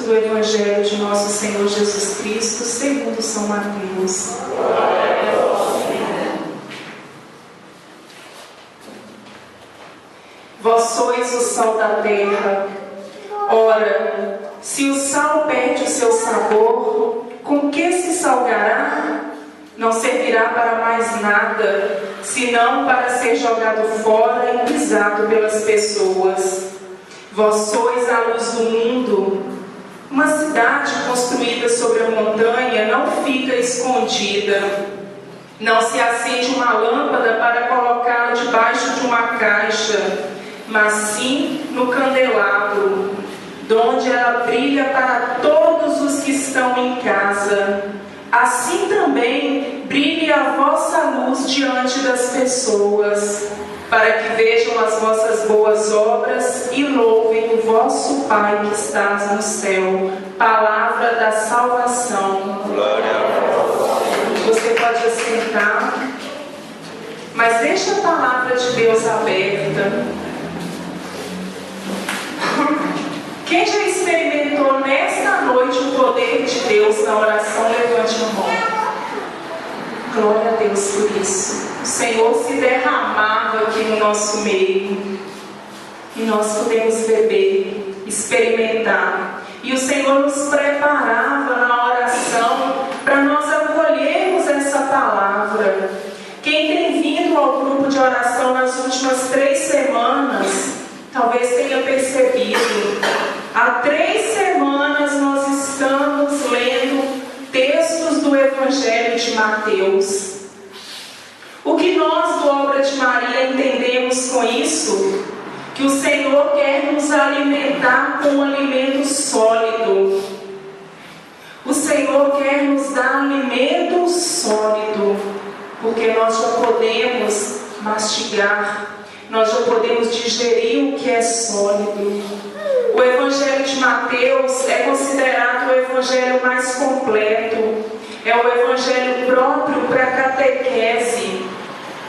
do Evangelho de nosso Senhor Jesus Cristo, segundo São Mateus. Vós sois o sal da terra. Ora, se o sal perde o seu sabor, com que se salgará? Não servirá para mais nada, senão para ser jogado fora e pisado pelas pessoas. Vós sois a luz do mundo. Uma cidade construída sobre a montanha não fica escondida. Não se acende uma lâmpada para colocá-la debaixo de uma caixa, mas sim no candelabro, donde ela brilha para todos os que estão em casa. Assim também brilhe a vossa luz diante das pessoas, para que vejam as vossas boas obras e louvem o vosso Pai que estás no céu. Palavra da salvação. Glória a Deus. Você pode assentar, mas deixa a palavra de Deus aberta. Quem já experimentou nesta noite o poder de Deus na oração, levante a mão. Glória a Deus por isso. O Senhor se derramava aqui no nosso meio. E nós podemos beber, experimentar. E o Senhor nos preparava na oração para nós acolhermos essa palavra. Quem tem vindo ao grupo de oração nas últimas 3 semanas, talvez tenha percebido. Há 3 semanas nós estamos lendo textos do Evangelho de Mateus. O que nós do Obra de Maria entendemos com isso? Que o Senhor quer nos alimentar com um alimento sólido. O Senhor quer nos dar alimento sólido, porque nós já podemos mastigar, nós já podemos digerir o que é sólido. O Evangelho de Mateus é considerado o Evangelho mais completo. É o Evangelho próprio para catequese.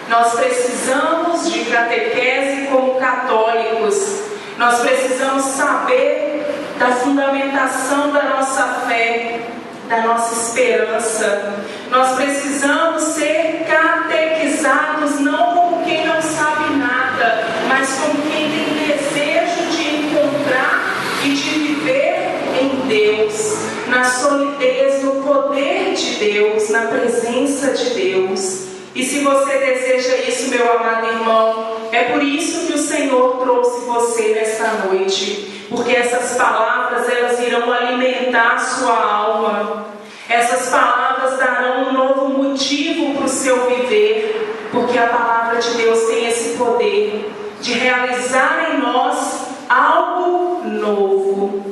Nós precisamos de catequese como católicos. Nós precisamos saber da fundamentação da nossa fé, da nossa esperança. Nós precisamos ser catequizados não como quem não sabe nada, mas como quem tem desejo de encontrar e de viver em Deus, na solidez, no poder de Deus, na presença de Deus. E se você deseja isso, meu amado irmão, é por isso que o Senhor trouxe você nesta noite, porque essas palavras, elas irão alimentar a sua alma. Essas palavras darão um novo motivo para o seu viver, porque a palavra de Deus tem esse poder de realizar em nós algo novo,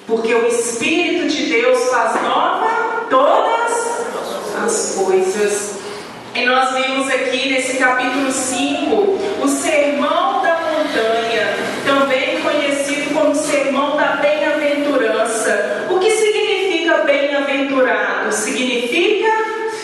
porque o Espírito de Deus faz nova todas as coisas. E nós vimos aqui nesse capítulo 5 o Sermão da Montanha, também conhecido como Sermão da Bem-aventurança. O que significa bem-aventurado? Significa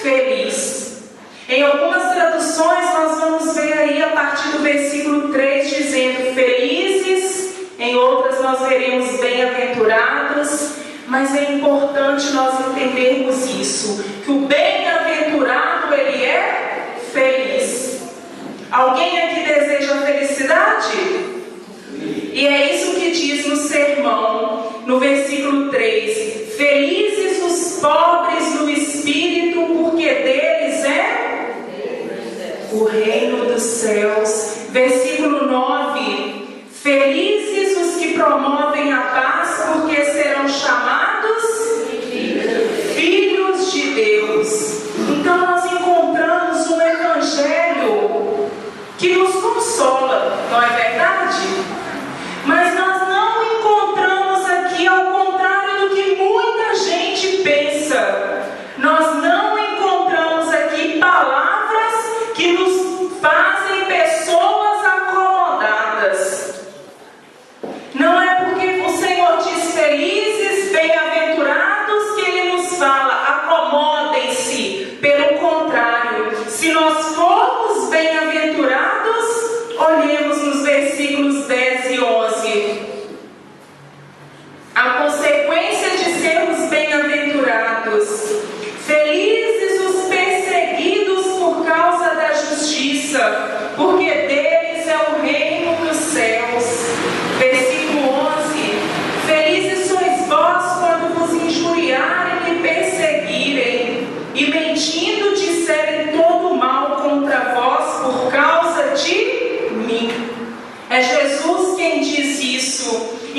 feliz. Em algumas traduções nós vamos ver aí a partir do versículo 3 dizendo felizes, em outras nós veremos bem-aventurados, mas é importante nós entendermos isso, que o bem-aventurado ele é feliz. Alguém aqui deseja felicidade? E é isso que diz no sermão, no versículo 3: felizes os pobres no espírito, porque deles é o reino dos céus. Versículo 9: felizes os que promovem a paz, porque serão chamados filhos de Deus. Então nós encontramos um evangelho que nos consola, não é verdade? Mas nós não encontramos aqui, ao contrário do que muita gente pensa, nós não encontramos aqui palavras que nos fazem pessoas acomodadas. Não é porque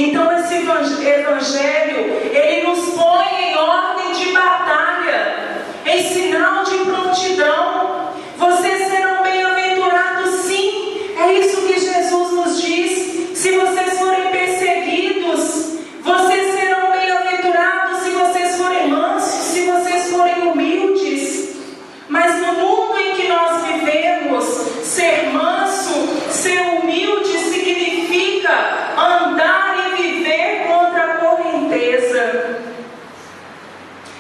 Então esse evangelho, ele nos põe em ordem de batalha, em sinal de prontidão. Vocês serão bem-aventurados, sim, é isso que Jesus nos diz. Se vocês forem perseguidos, vocês serão bem-aventurados. Se vocês forem mansos, se vocês forem humildes. Mas no mundo em que nós vivemos, ser manso, ser humilde significa andar e viver contra a correnteza.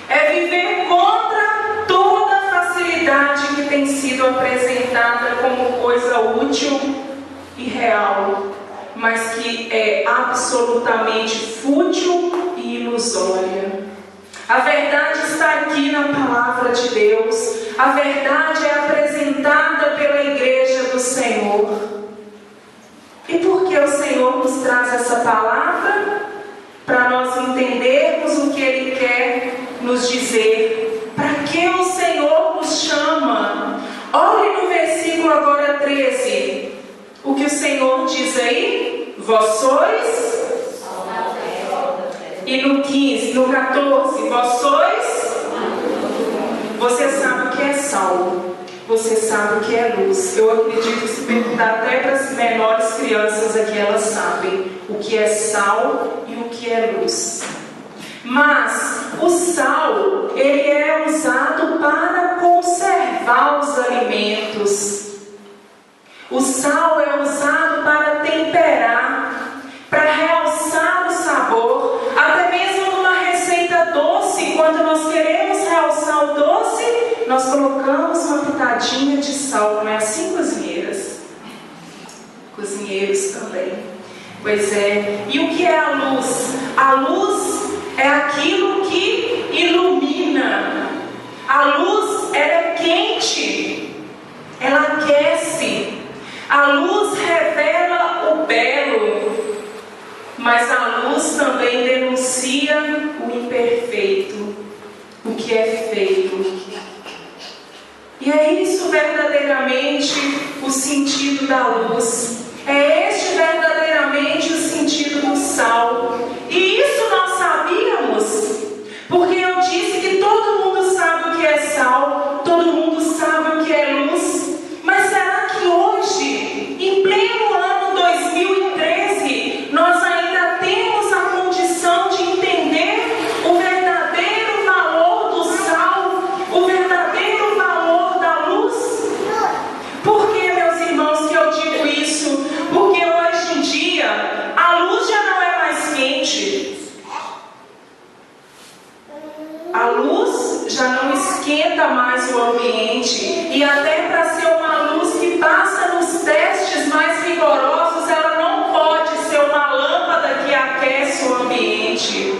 É viver contra toda a facilidade que tem sido apresentada como coisa útil e real, mas que é absolutamente fútil e ilusória. A verdade está aqui na palavra de Deus. A verdade é apresentada pela igreja do Senhor. E por que o Senhor nos traz essa palavra? Para nós entendermos o que Ele quer nos dizer. Para que o Senhor nos chama? Olhe no versículo agora 13. O que o Senhor diz aí? Vós sois... E no 15, no 14, vós sois... Você sabe o que é sal. Você sabe o que é luz. Eu acredito que se perguntar até para as menores crianças aqui, elas sabem o que é sal e o que é luz. Mas o sal, ele é usado para conservar os alimentos. O sal é usado para temperar, para realçar o sabor. Até mesmo numa receita doce, quando nós queremos realçar o doce, nós colocamos uma pitadinha de sal, não é assim, cozinheiras? Cozinheiros também. Pois é. E o que é a luz? A luz é aquilo que ilumina. A luz, ela é quente, ela aquece. A luz revela o belo, mas a luz também denuncia o imperfeito, o que é feio. E é isso verdadeiramente o sentido da luz. É este verdadeiramente o sentido do sal. E isso nós sabíamos, porque eu disse que todo mundo sabe o que é sal, todo mundo sabe o que é luz. Mas será que hoje, em pleno ano 2013, nós ainda temos a condição de entender o verdadeiro valor do sal, o verdadeiro valor da luz? Por que, meus irmãos, que eu digo isso? Porque hoje em dia a luz já não é mais quente. A luz já não esquenta mais o ambiente. E até para ser uma luz que passa nos testes mais rigorosos, ela não pode ser uma lâmpada que aquece o ambiente.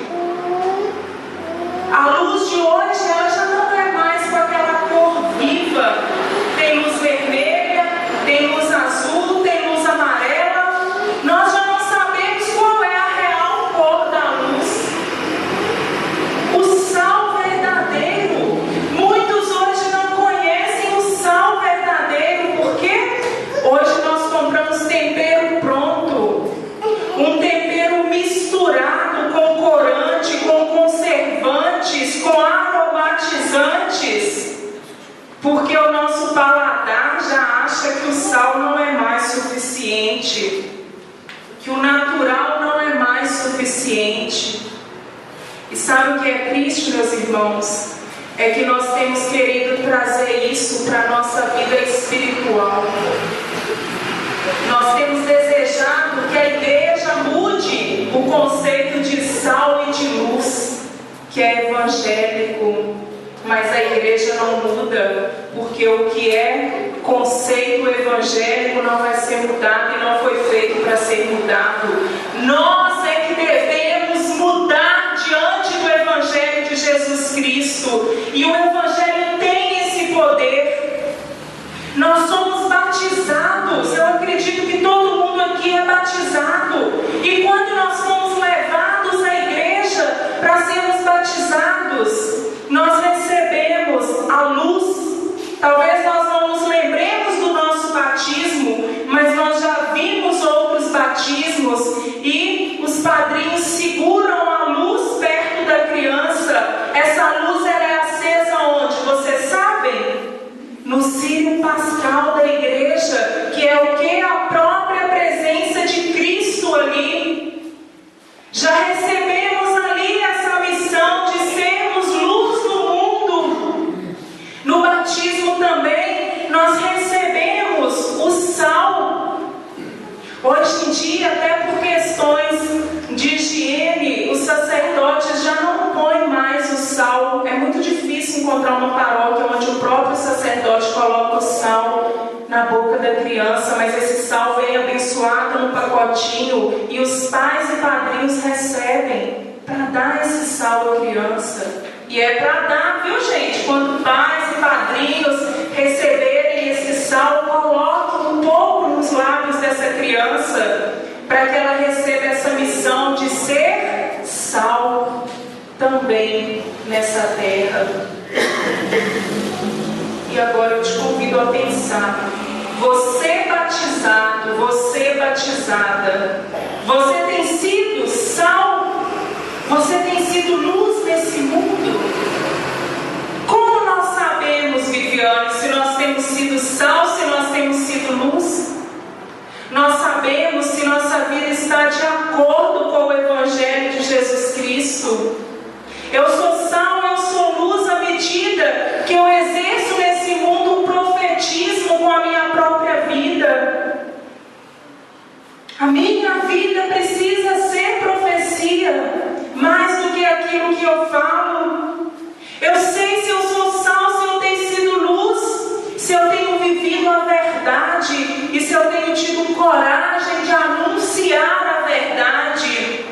A luz de hoje, ela já não é mais com aquela cor viva. Tem luz vermelha, tem luz azul, tem luz amarela. Nós já não sabemos qual é a real cor da luz. O sal verdadeiro, muitos hoje não conhecem o sal verdadeiro, porque hoje nós compramos tempero pronto, um tempero misturado com corante, com conservantes, com aromatizantes, porque o nosso paladar já acha que o sal não é mais suficiente, que o natural não é mais suficiente. E sabe o que é triste, meus irmãos? É que nós temos querido trazer isso para a nossa vida espiritual. Nós temos desejado que a igreja mude o conceito de sal e de luz, que é evangélico. Mas a igreja não muda, porque o que é conceito evangélico não vai ser mudado e não foi feito para ser mudado. Nós é que devemos mudar diante do Evangelho de Jesus Cristo. E o Evangelho tem esse poder. Nós somos batizados. Eu acredito que todo mundo aqui é batizado. E quando nós fomos levados à igreja para sermos batizados, nós recebemos a luz. Talvez nós não nos lembremos do nosso batismo, mas nós já vimos outros batismos e o encontrar uma paróquia onde o próprio sacerdote coloca o sal na boca da criança, mas esse sal vem abençoado no pacotinho e os pais e padrinhos recebem para dar esse sal à criança. E é para dar, viu gente? Quando pais e padrinhos receberem esse sal, coloquem um pouco nos lábios dessa criança, para que ela receba essa missão de ser sal também nessa terra. E agora eu te convido a pensar: você batizado, você batizada, você tem sido sal? Você tem sido luz nesse mundo? Como nós sabemos, Viviane, se nós temos sido sal, se nós temos sido luz? Nós sabemos se nossa vida está de acordo com o Evangelho de Jesus Cristo. Eu sou sal, eu sou luz à medida que eu exerço nesse mundo um profetismo com a minha própria vida. A minha vida precisa ser profecia, mais do que aquilo que eu falo. Eu sei se eu sou sal, se eu tenho sido luz, se eu tenho vivido a verdade e se eu tenho tido coragem de anunciar a verdade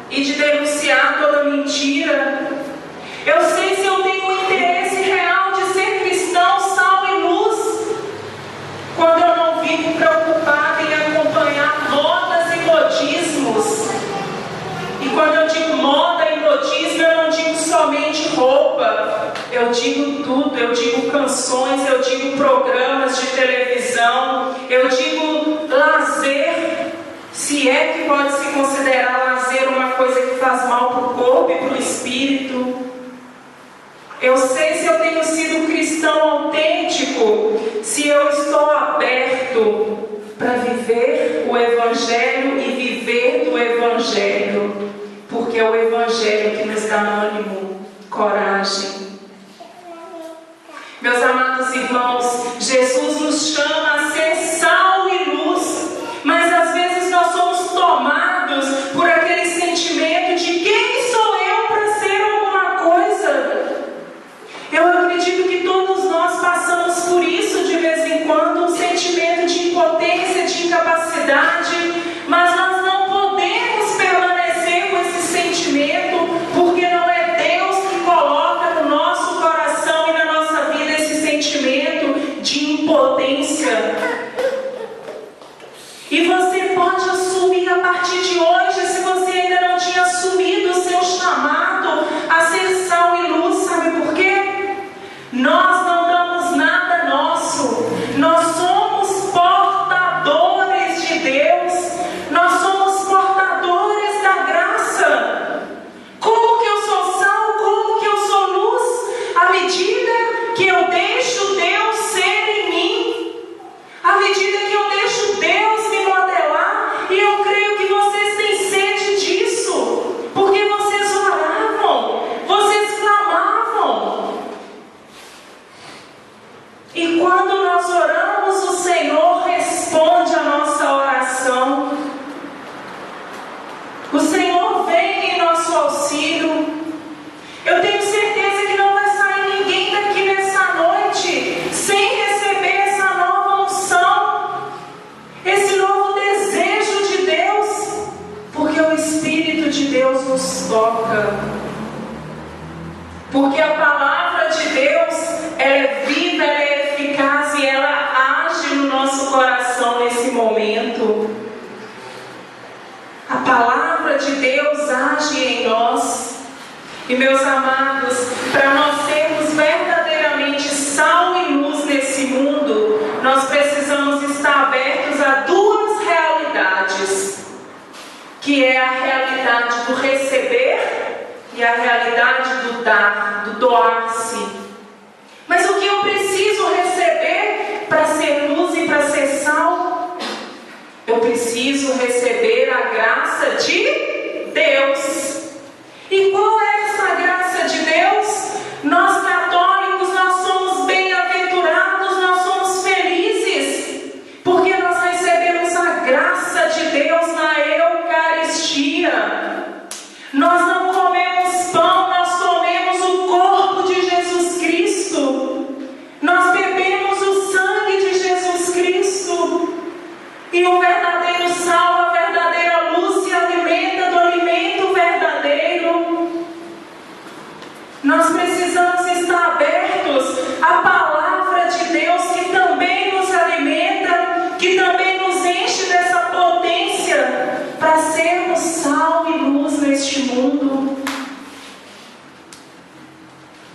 e de denunciar toda mentira. Eu sei se eu tenho um interesse real de ser cristão, sal e luz, quando eu não vivo preocupada em acompanhar modas e modismos. E quando eu digo moda e modismo, eu não digo somente roupa, eu digo tudo. Eu digo canções, eu digo programas de televisão, eu digo lazer, se é que pode se considerar lazer uma coisa que faz mal para o corpo e para o espírito. Eu sei se eu tenho sido cristão autêntico, se eu estou aberto para viver o Evangelho e viver do Evangelho, porque é o Evangelho que nos dá ânimo, coragem. Meus amados irmãos, Jesus nos chama a ser sal e luz, mas às vezes nós somos tomados por aquele sentimento de quem sou eu para ser alguma coisa. Eu acredito que todos nós passamos por isso de vez em quando, um sentimento de impotência, de incapacidade, mas nós não podemos permanecer com esse sentimento, porque não é Deus que coloca no nosso coração e na nossa vida esse sentimento de impotência. E você pode assumir a partir de hoje, se você ainda não tinha assumido o seu chamado a ser sal e luz. Sabe por quê? Nós não damos nada nosso. Nós somos portadores de Deus. Nós somos portadores da graça. Como que eu sou sal? Como que eu sou luz? À medida que eu deixo Deus ser em mim, à medida que eu deixo Deus me modelar. E eu creio que vocês têm sede disso, porque vocês oravam, vocês clamavam. E quando nós oramos, o Senhor responde a nossa oração. O Senhor vem em nosso auxílio. Eu tenho certeza que não vai sair ninguém daqui nessa noite sem receber essa nova unção, esse novo desejo de Deus, porque o Espírito de Deus nos toca. Porque a palavra de Deus, ela é viva, ela é eficaz e ela age no nosso coração nesse momento. A palavra de Deus age em nós. E meus amados, para nós sermos verdadeiramente sal e luz nesse mundo, nós precisamos estar abertos a duas realidades, que é a realidade do receber e a realidade do dar, do doar-se. Mas o que eu preciso receber para ser luz e para ser sal? Eu preciso receber a graça de Deus. E qual é essa graça de Deus? Nós católicos, nós somos bem-aventurados, nós somos felizes, porque nós recebemos a graça de Deus na Eucaristia. Nós não comemos pão, nós comemos o corpo de Jesus Cristo.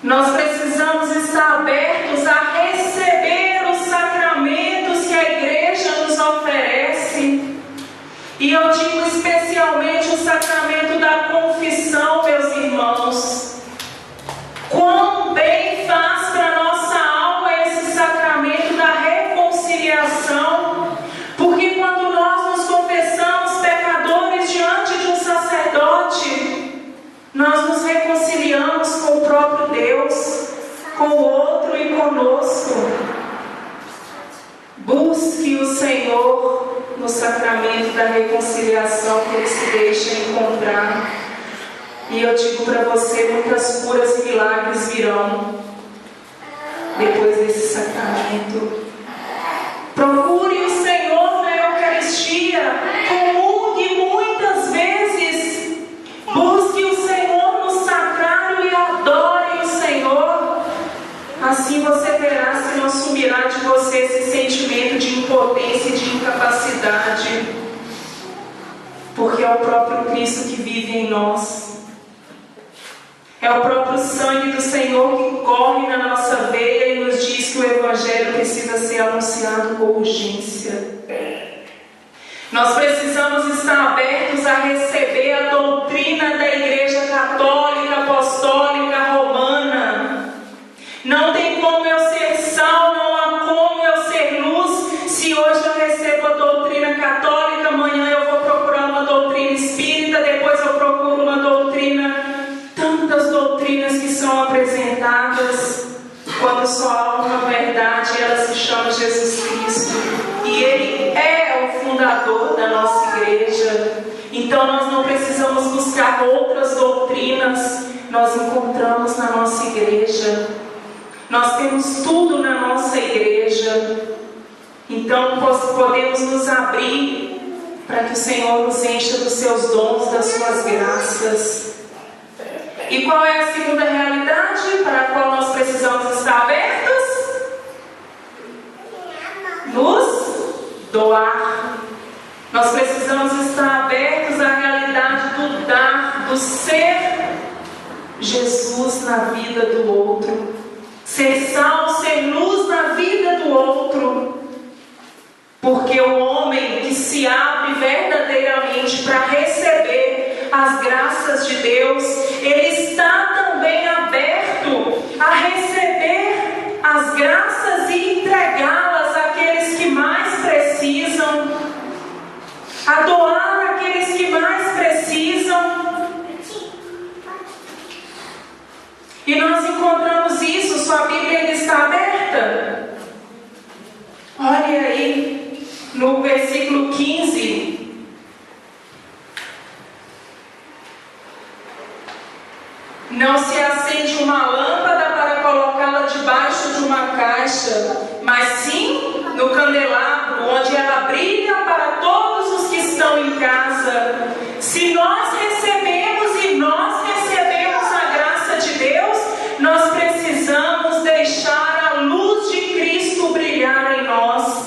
Nós precisamos estar abertos a receber os sacramentos que a igreja nos oferece. E eu digo especialmente o sacramento da confissão, meus irmãos. Quão bem faz para a nossa alma esse sacramento da reconciliação. Porque quando nós nos confessamos pecadores diante de um sacerdote, nós nos reconciliamos com o próprio Deus, com o outro e conosco. Busque o Senhor no sacramento da reconciliação, que Ele se deixa encontrar. E eu digo para você, muitas curas e milagres virão depois desse sacramento. Procure o Senhor na Eucaristia, comungue muitas vezes, busque o Senhor no sacrário e adore o Senhor. Assim você verá se não sumirá de você esse sentimento de impotência e de incapacidade, porque é o próprio Cristo que vive em nós. É o próprio sangue do Senhor que corre na nossa veia e nos diz que o Evangelho precisa ser anunciado com urgência. Nós precisamos estar abertos a receber a doutrina da Igreja Católica, Apostólica, Romana. Não tem como eu ser sal, não há como eu ser luz. Se hoje eu recebo a doutrina católica, amanhã eu vou procurar uma doutrina espírita, depois eu procuro uma doutrina. Tantas doutrinas que são apresentadas, quando só há uma verdade, ela se chama Jesus Cristo. E Ele é o fundador da nossa igreja. Então nós não precisamos buscar outras doutrinas, nós encontramos na nossa igreja. Nós temos tudo na nossa igreja. Então podemos nos abrir para que o Senhor nos encha dos seus dons, das suas graças. E qual é a segunda realidade para a qual nós precisamos estar abertos? Nos doar. Nós precisamos estar abertos à realidade do dar, do ser Jesus na vida do outro. Ser sal, ser luz na vida do outro. Porque o homem que se abre verdadeiramente para receber as graças de Deus, ele está também aberto a receber as graças e entregá-las àqueles que mais precisam, a doar àqueles que mais precisam. E nós encontramos isso, sua Bíblia ainda está aberta? Olhe aí, no versículo 15. Não se acende uma lâmpada para colocá-la debaixo de uma caixa, mas sim no candelabro, onde ela brilha para todos os que estão em casa. Se nós recebemos e nós recebemos a graça de Deus, nós precisamos deixar a luz de Cristo brilhar em nós.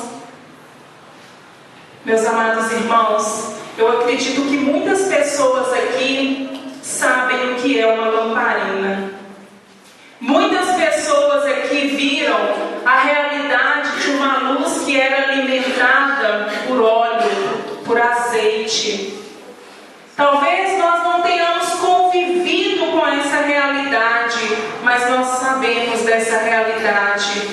Meus amados irmãos, eu acredito que muitas pessoas aqui sabem o que é uma lamparina. Muitas pessoas aqui viram a realidade de uma luz que era alimentada por óleo, por azeite. Talvez nós não tenhamos convivido com essa realidade, mas nós sabemos dessa realidade.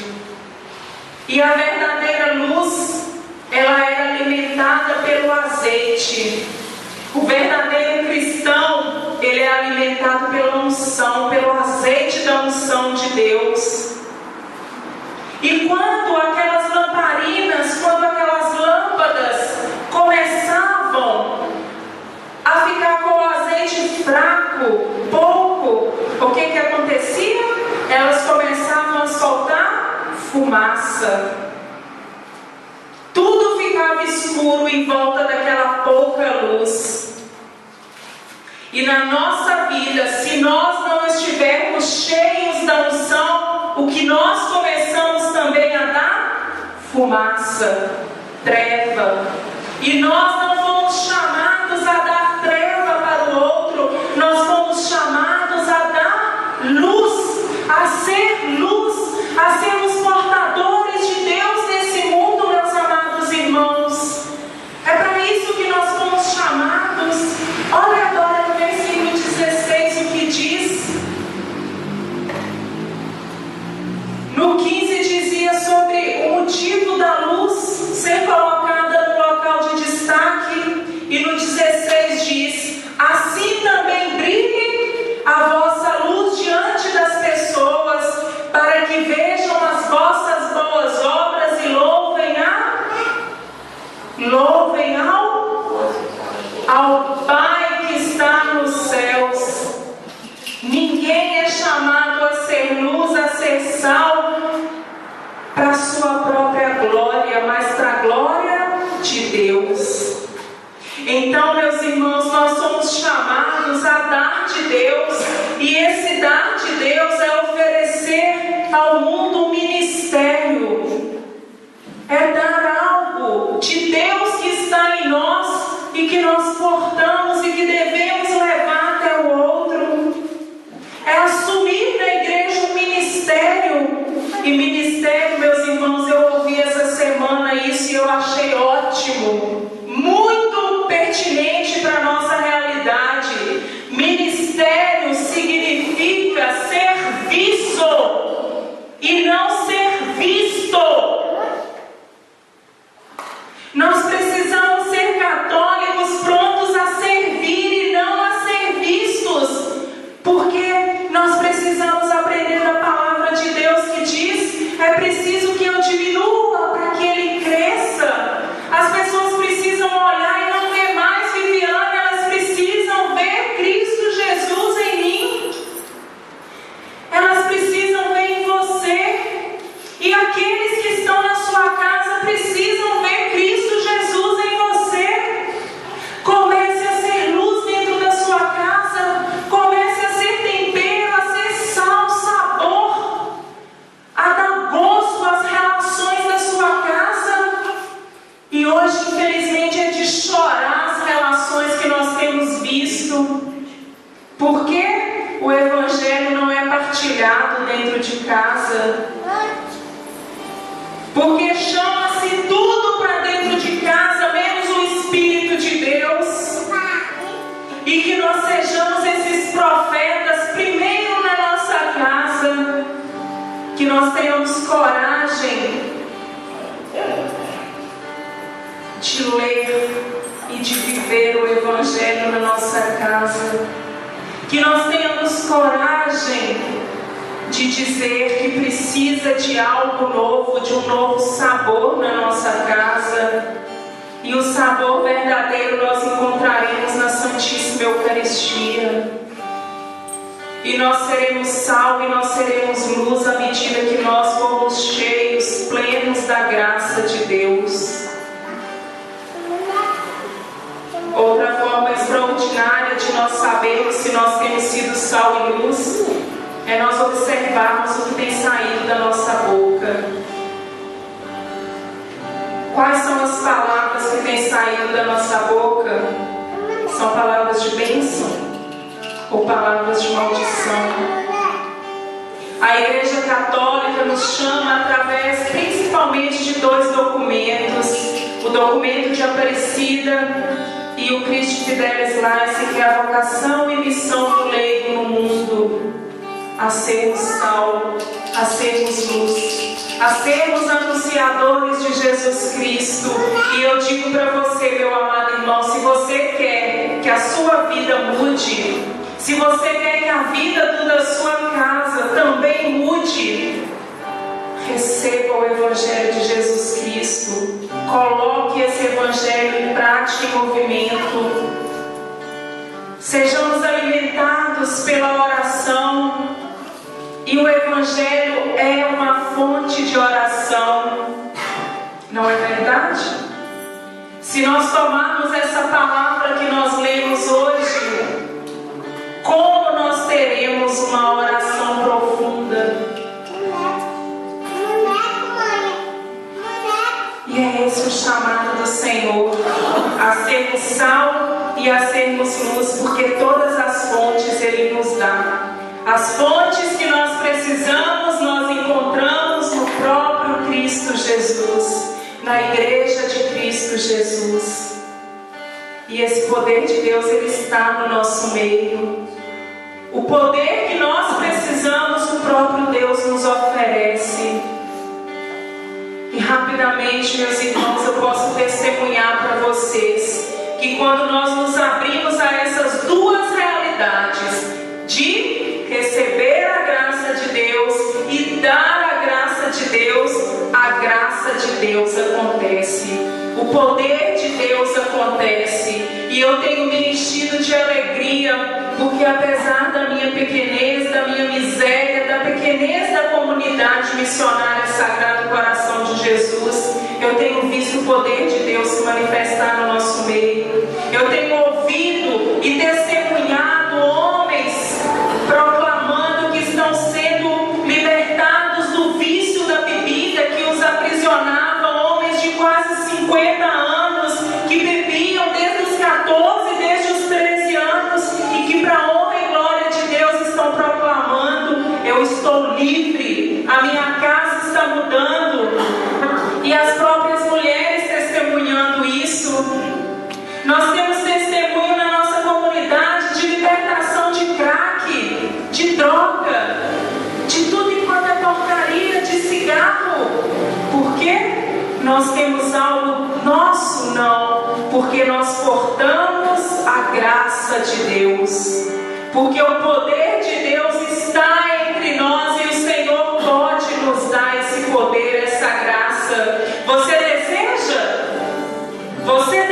E a verdadeira luz, ela era alimentada pelo azeite. O verdadeiro cristão, ele é alimentado pela unção, pelo azeite da unção de Deus. E quando aquelas lamparinas, quando aquelas lâmpadas começavam a ficar com o azeite fraco, pouco, o que acontecia? Elas começavam a soltar fumaça. Tudo ficava escuro em volta daquela pouca luz. E na nossa vida, se nós não estivermos cheios da unção, o que nós começamos também a dar? Fumaça, treva. E nós não fomos chamados a dar treva para o outro, nós fomos chamados a dar luz, a sal para a sua própria glória, mas para a glória de Deus. Então, meus irmãos, nós somos chamados a dar de Deus, e esse dar de Deus é oferecer ao mundo um ministério, é dar algo de Deus que está em nós e que nós portamos e que devemos levar até o outro. É assumir na igreja um ministério. E ministério, meus irmãos, eu ouvi essa semana isso e eu achei ótimo, muito pertinente para a nossa realidade. Ministério significa ser visto e não ser visto. Nós precisamos ser católicos prontos a servir e não a ser vistos, porque nós precisamos aprender a palavra de Deus que diz: é preciso que eu diminua para que Ele cresça. As pessoas precisam olhar e não ver mais Viviane, elas precisam ver Cristo Jesus em mim. Elas precisam ver em você. E aqueles que estão na sua casa precisam ver Cristo Jesus em você. Comece a ser luz dentro da sua casa. Comece a ser tempero, a ser sal, sabor, a dar gosto às relações da sua casa. E hoje, infelizmente, é de chorar as relações que nós temos visto, porque o Evangelho não é partilhado dentro de casa, porque chama-se tudo para dentro de casa, menos o Espírito de Deus. E que nós sejamos esses profetas primeiro na nossa casa, que nós tenhamos coragem de ler e de viver o Evangelho na nossa casa, que nós tenhamos coragem de dizer que precisa de algo novo, de um novo sabor na nossa casa. E o sabor verdadeiro nós encontraremos na Santíssima Eucaristia. E nós seremos sal e nós seremos luz à medida que nós formos cheios, plenos da graça de Deus. Outra forma extraordinária de nós sabermos se nós temos sido sal e luz é nós observarmos o que tem saído da nossa boca. Quais são as palavras que têm saído da nossa boca? São palavras de bênção ou palavras de maldição? A Igreja Católica nos chama através principalmente de dois documentos: o documento de Aparecida e o Christi Fidelis Laici, que é a vocação e missão do leigo no mundo, a sermos sal, a sermos luz, a sermos anunciadores de Jesus Cristo. E eu digo para você, meu amado irmão, se você quer que a sua vida mude, se você quer que a vida da sua casa também mude, receba o Evangelho de Jesus Cristo. Coloque esse Evangelho em prática e movimento. Sejamos alimentados pela oração. E o Evangelho é uma fonte de oração. Não é verdade? Se nós tomarmos essa palavra que nós lemos hoje, como nós teremos uma oração profunda? E é esse o chamado do Senhor, a sermos sal e a sermos luz, porque todas as fontes Ele nos dá. As fontes que nós precisamos, nós encontramos no próprio Cristo Jesus, na Igreja de Cristo Jesus. E esse poder de Deus, Ele está no nosso meio. O poder que nós precisamos, o próprio Deus nos oferece. E rapidamente, meus irmãos, eu posso testemunhar para vocês que quando nós nos abrimos a essas duas realidades, de receber a graça de Deus e dar a graça de Deus, a graça de Deus acontece, o poder de Deus acontece. E eu tenho me enchido de alegria, porque apesar da minha pequenez, da minha miséria, da pequenez da comunidade missionária Sagrado Coração de Jesus, eu tenho visto o poder de Deus se manifestar no nosso meio. Eu tenho ouvido e testemunhado homens proclamando que estão sendo libertados do vício da bebida que os aprisionava, homens de quase 50 anos que bebiam desde os 14, desde os 13 anos e que, para a honra e glória de Deus, estão proclamando: eu estou livre, a minha casa está mudando. E as próprias mulheres testemunhando isso. Nós temos testemunho na nossa comunidade de libertação de crack, de droga, de tudo enquanto é porcaria, de cigarro. Por quê? Nós temos algo nosso? Não, porque nós portamos a graça de Deus, porque o poder de Deus está entre nós e o Senhor pode nos dar esse poder, essa graça. Você deseja? Você